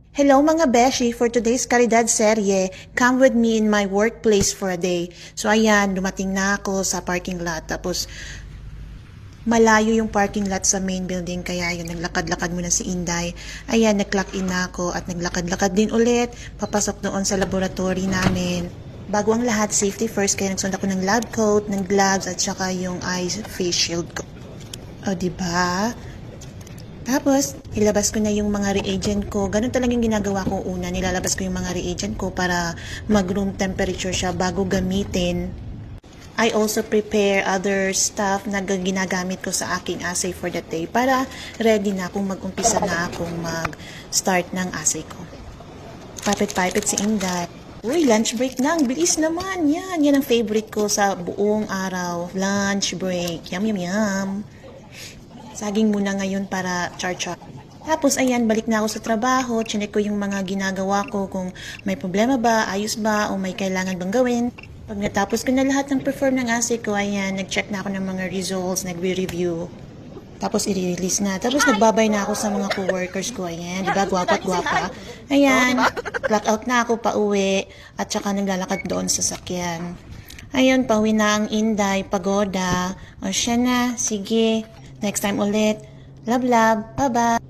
Hello mga beshi, for today's Caridad serye, come with me in my workplace for a day. So ayan, dumating na ako sa parking lot. Tapos malayo yung parking lot sa main building, kaya yun, naglakad-lakad muna si Inday. Ayan, nag-clock in na ako at naglakad-lakad din ulit, papasok doon sa laboratory namin. Bago ang lahat, safety first, kaya nagsund ako ng lab coat, ng gloves, at saka yung face shield ko. O, diba? Tapos, ilabas ko na yung mga reagent ko. Ganun talagang ginagawa ko una. Nilalabas ko yung mga reagent ko para mag-room temperature siya bago gamitin. I also prepare other stuff na ginagamit ko sa aking assay for that day para ready na kung mag-umpisa na akong mag-start ng assay ko. Papit-papit si Inday. Uy, lunch break na. Ang bilis naman. Yan ang favorite ko sa buong araw. Lunch break. Yum, yum, yum. Saging muna ngayon para char-char. Tapos ayan, balik na ako sa trabaho, chinek ko yung mga ginagawa ko, kung may problema ba, ayos ba, o may kailangan bang gawin. Pag natapos ko na lahat ng perform ng assay ko, ayan, nag-check na ako ng mga results, nag-review. Tapos i-release na. Tapos nagbabay na ako sa mga co-workers ko, ayan, diba, gwapa at gwapa. Ayan, clock out na ako pa uwi, at saka naglalakad doon sa sakyan. Ayun, pauwi na ang Inday, pagoda. O siya na, sige. Next time ulit. Love, love. Bye-bye.